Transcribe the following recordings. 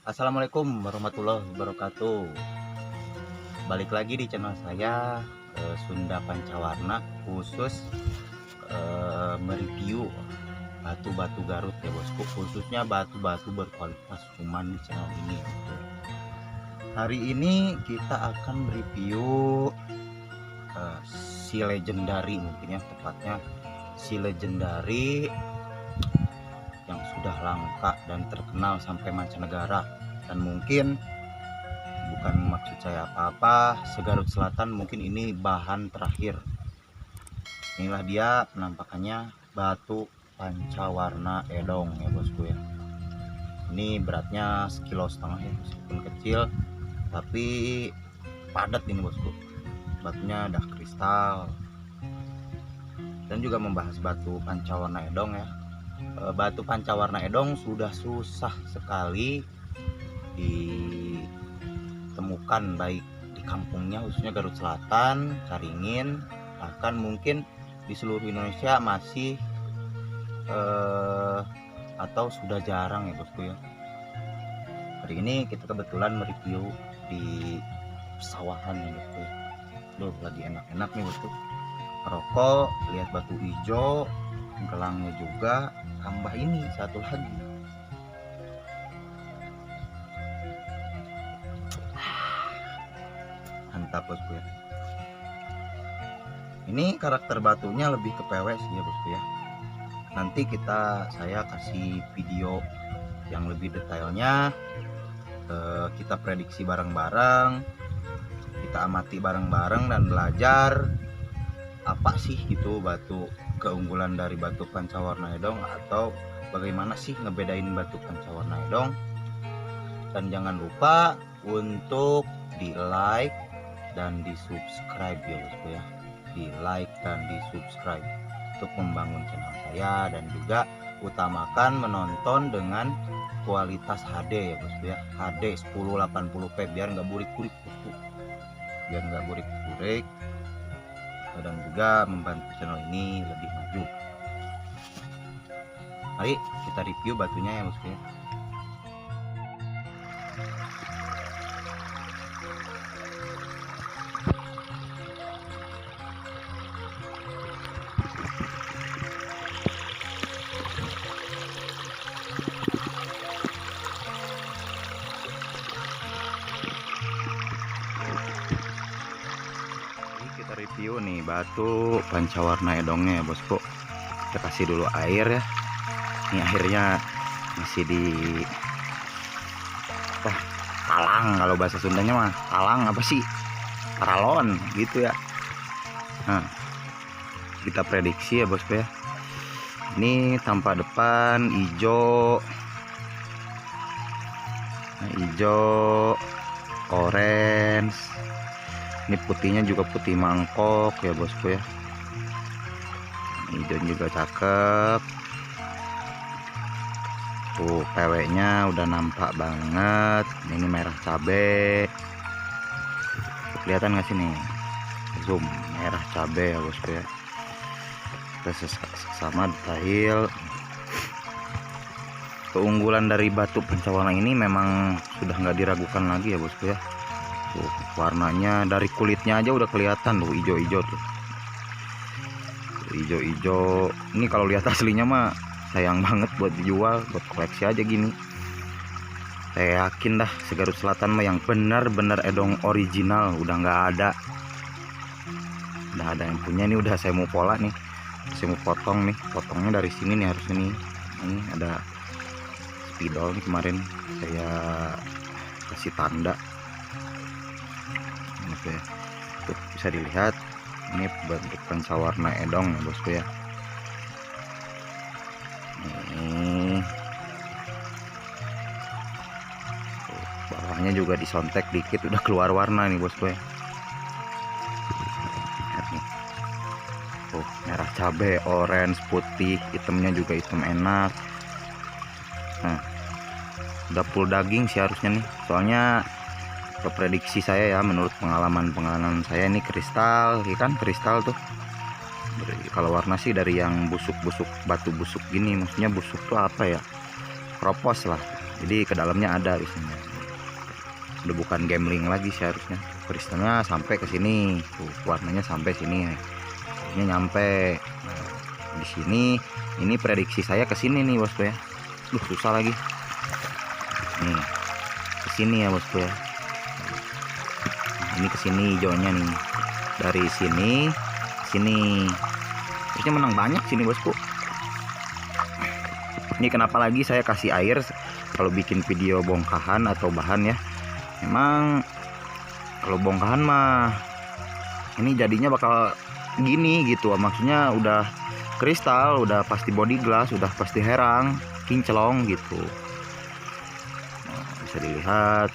Assalamualaikum warahmatullahi wabarakatuh. Balik lagi di channel saya, Sunda Pancawarna, khusus mereview batu-batu Garut ya bosku, khususnya batu-batu berkualitas cuman di channel ini. Hari ini kita akan mereview si legendary, mungkin ya tepatnya si legendary yang sudah langka dan terkenal sampai mancanegara, dan mungkin bukan maksud saya apa-apa, segarut Selatan mungkin ini bahan terakhir. Inilah dia penampakannya, batu pancawarna edong ya bosku ya. Ini beratnya 1,5 kilo ya, meskipun kecil tapi padat ini bosku. Batunya dah kristal. Dan juga membahas batu pancawarna edong ya. Batu pancawarna edong sudah susah sekali ditemukan, baik di kampungnya khususnya Garut Selatan, Caringin, bahkan mungkin di seluruh Indonesia masih atau sudah jarang ya bosku ya. Hari ini kita kebetulan mereview di pesawahan ya bosku ya. Loh, lagi enak-enak nih bosku, rokok, lihat batu hijau, gelangnya juga, tambah ini satu lagi. Mantap bosku ya. Ini karakter batunya lebih ke PW sih ya bosku ya. Nanti saya kasih video yang lebih detailnya, kita prediksi bareng-bareng, kita amati bareng-bareng dan belajar apa sih itu batu keunggulan dari batu pancawarna edong, atau bagaimana sih ngebedain batu pancawarna edong. Dan jangan lupa untuk di like dan di subscribe ya bosku ya, di like dan di subscribe untuk membangun channel saya, dan juga utamakan menonton dengan kualitas HD ya bosku ya, HD 1080p biar nggak burik-burik bosku, biar nggak burik-burik, dan juga membantu channel ini lebih maju. Mari kita review batunya ya bosku ya. Kita review nih batu pancawarna edongnya ya bosku. Kita kasih dulu air ya. Ini airnya masih di talang, kalau bahasa Sundanya mah talang apa sih, paralon gitu ya. Nah, kita prediksi ya bosku ya. Ini tampak depan hijau, hijau, orange. Ini putihnya juga putih mangkok ya bosku ya. Hijau juga cakep. Tuh PW nya udah nampak banget. Ini merah cabe, kelihatan nggak sih nih, zoom, merah cabe ya bosku ya. Kita sama detail. Keunggulan dari batu pancawarna ini memang sudah nggak diragukan lagi ya bosku ya. Tuh, warnanya dari kulitnya aja udah kelihatan tuh, hijau-hijau tuh. Hijau-hijau. Ini kalau lihat aslinya mah sayang banget buat dijual, buat koleksi aja gini. Saya yakin dah segarut Selatan mah yang benar-benar edong original udah nggak ada. Udah ada yang punya, nih udah saya mau pola nih. Saya mau potong nih, potongnya dari sini nih harusnya nih. Ini ada spidol nih, kemarin saya kasih tanda. Oke, tuh bisa dilihat ini bentuk pancawarna edong ya bosku ya. Tuh, bawahnya juga disontek dikit udah keluar warna nih bosku ya. Lihat nih. Tuh, merah cabe, orange, putih, hitamnya juga hitam enak. Nah, udah full daging sih harusnya nih, soalnya prediksi saya ya, menurut pengalaman saya ini kristal ya kan, kristal tuh kalau warna sih dari yang busuk-busuk, batu busuk gini, maksudnya busuk tuh apa ya, kropos lah, Jadi ke dalamnya ada di sini. Udah bukan gambling lagi sih harusnya. Kristalnya sampai ke sini. Tuh, warnanya sampai sini. Harusnya nyampe. Nah, di sini ini prediksi saya ke sini nih bosku ya. Susah lagi. Nih. Ke sini ya bosku ya. Ini ke sini hijaunya nih. Dari sini sini. Harusnya menang banyak sini bosku. Ini kenapa lagi saya kasih air kalau bikin video bongkahan atau bahan ya. Memang kalau bongkahan mah ini jadinya bakal gini gitu, maksudnya udah kristal, udah pasti body glass, udah pasti herang, kinclong gitu. Nah, bisa dilihat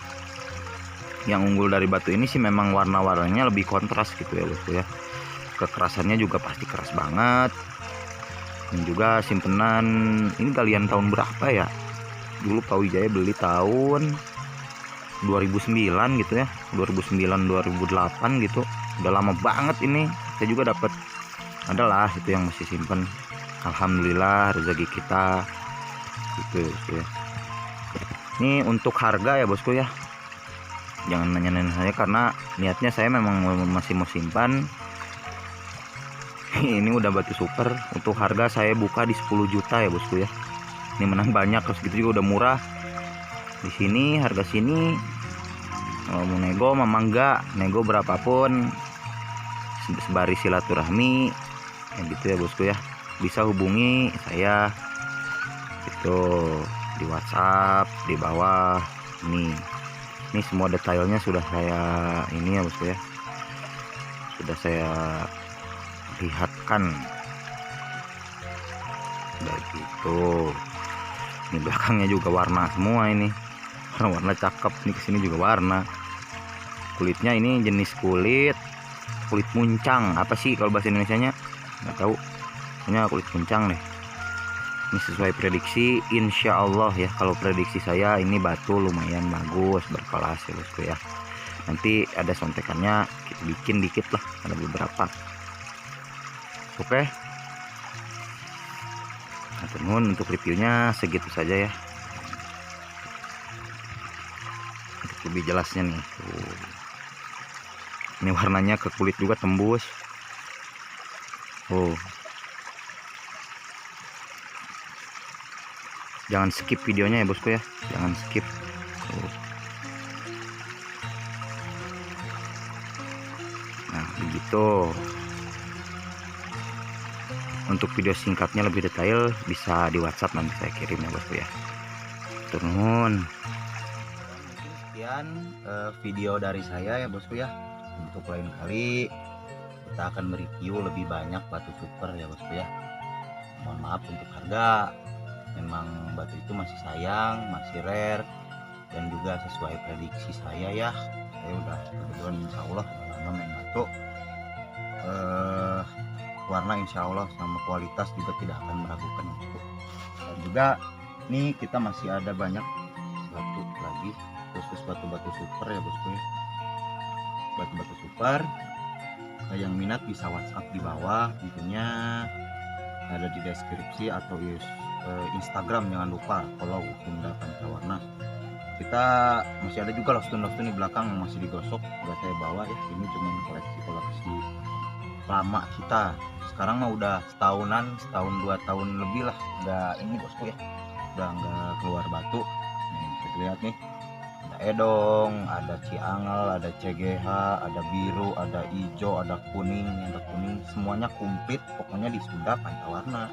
yang unggul dari batu ini sih memang warna-warnanya lebih kontras gitu ya bosku ya. Kekerasannya juga pasti keras banget. Dan juga simpenan ini galian tahun berapa ya? Dulu Pak Wijaya beli tahun 2009 gitu ya, 2009 2008 gitu. Udah lama banget ini. Saya juga dapat adalah itu yang masih simpen. Alhamdulillah rezeki kita gitu ya. Ini untuk harga ya bosku ya. Jangan nanya-nanya saya karena niatnya saya memang masih mau simpan. Ini udah batu super. Untuk harga saya buka di 10 juta ya bosku ya. Ini menang banyak, terus gitu juga udah murah. Di sini harga sini kalau mau nego mah enggak, nego berapapun sebari silaturahmi ya gitu ya bosku ya. Bisa hubungi saya itu di WhatsApp di bawah ini. Ini semua detailnya sudah saya ini ya bosku ya. Sudah saya lihatkan. Udah gitu. Ini belakangnya juga warna semua ini. Warna cakep nih, kesini juga warna. Kulitnya ini jenis kulit muncang. Apa sih kalau bahasa Indonesianya? Nggak tahu. Pokoknya kulit muncang deh. Ini sesuai prediksi, insya Allah ya. Kalau prediksi saya ini batu lumayan bagus, berkelas ya bosku ya. Nanti ada sontekannya kita bikin dikit lah, ada beberapa. Oke. Nah, untuk reviewnya segitu saja ya. Untuk lebih jelasnya nih. Tuh. Ini warnanya ke kulit juga tembus. Oh. Jangan skip videonya ya bosku ya. Jangan skip. Oh. Nah, begitu. Untuk video singkatnya lebih detail bisa di WhatsApp, nanti saya kirim ya bosku ya. Turun. Sekian video dari saya ya bosku ya. Untuk lain kali kita akan mereview lebih banyak batu super ya bosku ya. Mohon maaf untuk harga, memang batu itu masih sayang, masih rare, dan juga sesuai prediksi saya ya. Saya udah kebetulan insya Allah lama main batu. Warna insya Allah sama kualitas juga tidak akan meragukan bosku. Dan juga nih kita masih ada banyak batu lagi, khusus batu-batu super ya bosku ya. Batu-batu super, yang minat bisa WhatsApp di bawah, tentunya ada di deskripsi atau Instagram, jangan lupa follow Sunda Pancawarna. Kita masih ada juga loh stun-stun di belakang yang masih digosok, udah saya bawa ya. Ini cuma koleksi lama kita. Sekarang mah udah setahun 2 tahun lebih lah nggak ini bosku ya, udah nggak keluar batu. Nih, bisa dilihat nih, ada edong, ada ciangel, ada CGH, ada biru, ada hijau, ada kuning, semuanya komplit pokoknya di Sunda Pancawarna.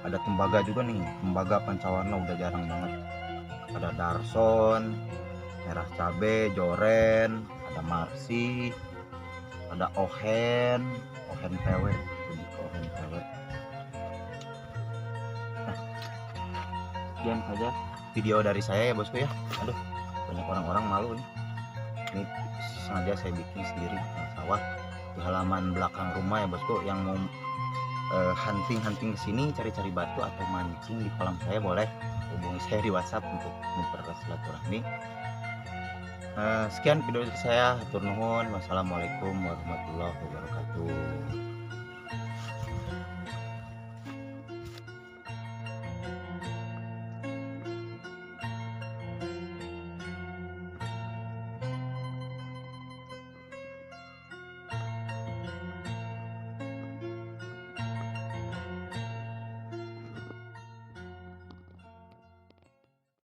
Ada tembaga juga nih, tembaga Pancawarna udah jarang banget. Ada Darson, merah cabe, joren, ada marsi, ada ohen PW, lebih ke ohen PW. Nah, sekian saja video dari saya ya bosku ya. Aduh, banyak orang-orang malu nih. Ini sengaja saya bikin sendiri sawah di halaman belakang rumah ya bosku. Yang mau hunting ke sini, cari-cari batu atau mancing di kolam saya, boleh hubungi saya di WhatsApp untuk mempererat silaturahmi. Sekian video dari saya, hatur nuhun. Wassalamualaikum warahmatullahi wabarakatuh.